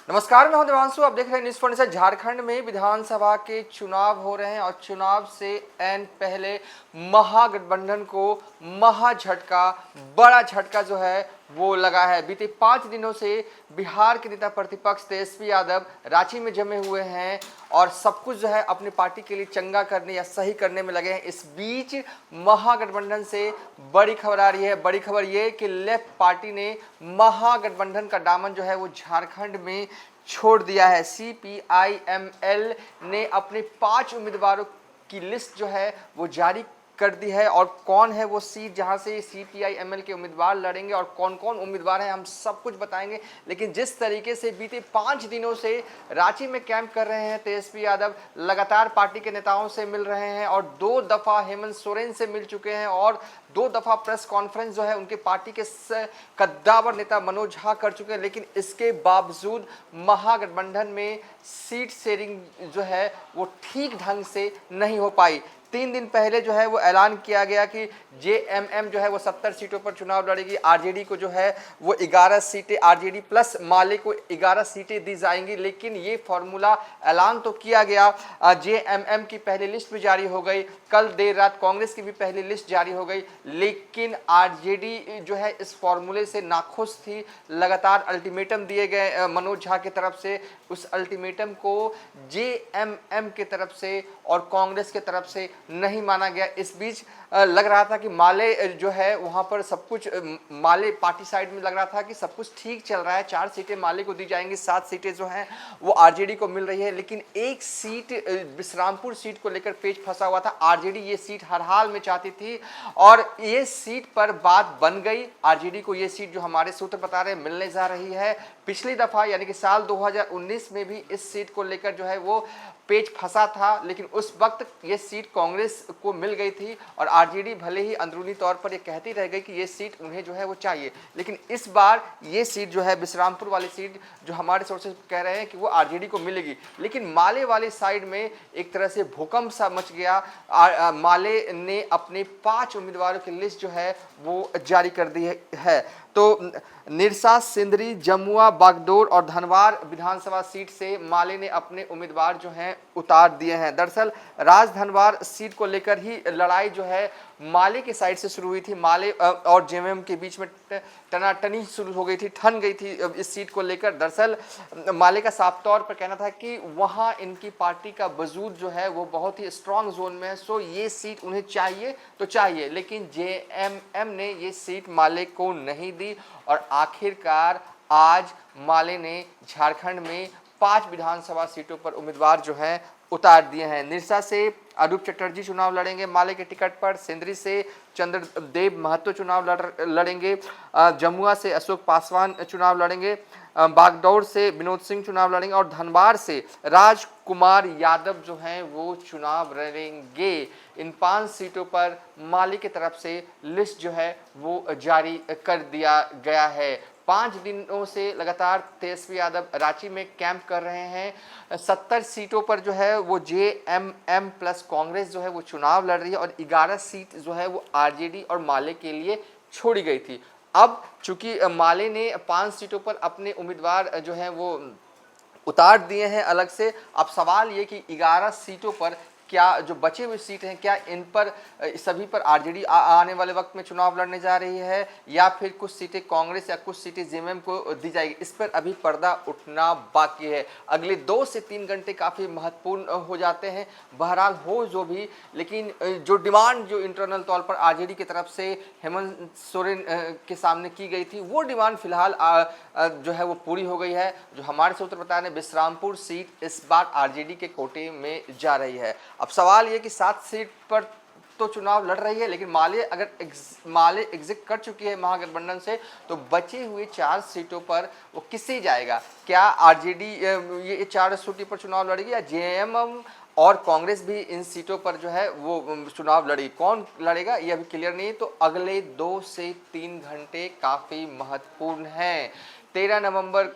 नमस्कार, मैं हूं देवांशु। आप देख रहे हैं न्यूज़ फर्निचर। झारखंड में विधानसभा के चुनाव हो रहे हैं और चुनाव से एन पहले महागठबंधन को महा झटका, बड़ा झटका जो है वो लगा है। बीते 5 दिनों से बिहार के नेता प्रतिपक्ष तेजस्वी यादव रांची में जमे हुए हैं और सब कुछ जो है अपनी पार्टी के लिए चंगा करने या सही करने में लगे हैं। इस बीच महागठबंधन से बड़ी खबर आ रही है। बड़ी खबर ये कि लेफ्ट पार्टी ने महागठबंधन का दामन जो है वो झारखंड में छोड़ दिया है। CPI-ML ने अपने 5 उम्मीदवारों की लिस्ट जो है वो जारी कर दी है और कौन है वो सीट जहां से CPI-ML के उम्मीदवार लड़ेंगे और कौन कौन उम्मीदवार हैं हम सब कुछ बताएंगे। लेकिन जिस तरीके से बीते 5 दिनों से रांची में कैंप कर रहे हैं तेजस्वी यादव, लगातार पार्टी के नेताओं से मिल रहे हैं और 2 दफा हेमंत सोरेन से मिल चुके हैं और 2 दफा प्रेस कॉन्फ्रेंस जो है उनके पार्टी के कद्दावर नेता मनोज झा कर चुके हैं। लेकिन इसके बावजूद महागठबंधन में सीट शेयरिंग जो है वो ठीक ढंग से नहीं हो पाई। 3 दिन पहले जो है वो ऐलान किया गया कि JMM जो है वो 70 सीटों पर चुनाव लड़ेगी। RJD को जो है वो 11 सीटें, RJD प्लस माले को 11 सीटें दी जाएंगी। लेकिन ये फॉर्मूला ऐलान तो किया गया, JMM की पहली लिस्ट भी जारी हो गई, कल देर रात कांग्रेस की भी पहली लिस्ट जारी हो गई। लेकिन RJD जो है इस फॉर्मूले से नाखुश थी। लगातार अल्टीमेटम दिए गए मनोज झा की तरफ से, उस अल्टीमेटम को JMM की तरफ से और कांग्रेस की तरफ से नहीं माना गया। इस बीच लग रहा था कि माले जो है वहां पर सब कुछ, माले पार्टी साइड में लग रहा था कि सब कुछ ठीक चल रहा है, 4 सीटें माले को दी जाएंगी, 7 सीटें जो हैं वो RJD को मिल रही है। लेकिन एक सीट बिश्रामपुर सीट को लेकर पेच फंसा हुआ था। RJD ये सीट हर हाल में चाहती थी और ये सीट पर बात बन गई। RJD को ये सीट जो हमारे सूत्र बता रहे हैं मिलने जा रही है। पिछली दफा यानी कि साल 2019 में भी इस सीट को लेकर जो है वो पेच फंसा था, लेकिन उस वक्त ये सीट कांग्रेस को मिल गई थी और RJD भले ही अंदरूनी तौर पर ये कहती रह गई कि ये सीट उन्हें जो है वो चाहिए। लेकिन इस बार ये सीट जो है बिश्रामपुर वाली सीट जो हमारे सोर्सेज कह रहे हैं कि वो RJD को मिलेगी। लेकिन माले वाली साइड में एक तरह से भूकंप सा मच गया। माले ने अपने 5 उम्मीदवारों की लिस्ट जो है वो जारी कर दी है। तो निरसा, सिंदरी, जमुआ, बागडोर और धनवार विधानसभा सीट से माले ने अपने उम्मीदवार जो हैं उतार दिए हैं। दरअसल राज धनवार सीट को लेकर ही लड़ाई जो है माले की साइड से शुरू हुई थी। माले और JMM के बीच में टनाटनी शुरू हो गई थी, ठन गई थी इस सीट को लेकर। दरअसल माले का साफ तौर पर कहना था कि वहां इनकी पार्टी का वजूद जो है वो बहुत ही स्ट्रांग जोन में है, सो ये सीट उन्हें चाहिए तो चाहिए। लेकिन JMM ने ये सीट माले को नहीं दी और आखिरकार आज माले ने झारखंड में 5 विधानसभा सीटों पर उम्मीदवार जो हैं उतार दिए हैं। निरसा से अरूप चटर्जी चुनाव लड़ेंगे माले के टिकट पर, सिंदरी से चंद्रदेव महतो चुनाव लड़ेंगे, जमुआ से अशोक पासवान चुनाव लड़ेंगे, बागडोर से विनोद सिंह चुनाव लड़ेंगे और धनबाद से राजकुमार यादव जो हैं वो चुनाव लड़ेंगे। इन 5 सीटों पर माले की तरफ से लिस्ट जो है वो जारी कर दिया गया है। 5 दिनों से लगातार तेजस्वी यादव रांची में कैंप कर रहे हैं। 70 सीटों पर जो है वो JMM प्लस कांग्रेस जो है वो चुनाव लड़ रही है और 11 सीट जो है वो RJD और माले के लिए छोड़ी गई थी। अब चूंकि माले ने 5 सीटों पर अपने उम्मीदवार जो हैं वो उतार दिए हैं अलग से, अब सवाल ये कि 11 सीटों पर क्या जो बचे हुए सीट हैं क्या इन पर सभी पर RJD आने वाले वक्त में चुनाव लड़ने जा रही है या फिर कुछ सीटें कांग्रेस या कुछ सीटें JMM को दी जाएगी, इस पर अभी पर्दा उठना बाकी है। अगले 2 से 3 घंटे काफ़ी महत्वपूर्ण हो जाते हैं। बहरहाल हो जो भी, लेकिन जो डिमांड जो इंटरनल तौर पर RJD की तरफ से हेमंत सोरेन के सामने की गई थी वो डिमांड फिलहाल जो है वो पूरी हो गई है। जो हमारे सूत्र बता रहे हैं बिश्रामपुर सीट इस बार RJD के कोटे में जा रही है। अब सवाल ये कि 7 सीट पर तो चुनाव लड़ रही है, लेकिन माले एग्जिट कर चुकी है महागठबंधन से, तो बची हुई 4 सीटों पर वो किससे जाएगा? क्या RJD ये 4 सीटों पर चुनाव लड़ेगी या JMM और कांग्रेस भी इन सीटों पर जो है वो चुनाव लड़ेगी? कौन लड़ेगा ये अभी क्लियर नहीं है। तो अगले 2 से 3 घंटे काफ़ी महत्वपूर्ण हैं। 13 नवंबर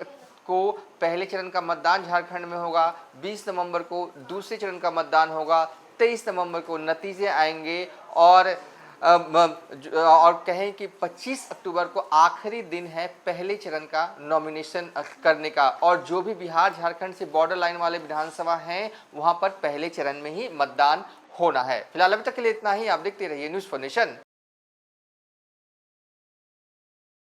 को पहले चरण का मतदान झारखंड में होगा, 20 नवंबर को दूसरे चरण का मतदान होगा, 23 नवंबर को नतीजे आएंगे और और कहें कि 25 अक्टूबर को आखिरी दिन है पहले चरण का नॉमिनेशन करने का, और जो भी बिहार झारखंड से बॉर्डर लाइन वाले विधानसभा हैं वहां पर पहले चरण में ही मतदान होना है। फिलहाल अभी तक के लिए इतना ही। आप देखते रहिए न्यूज़ फॉर नेशन।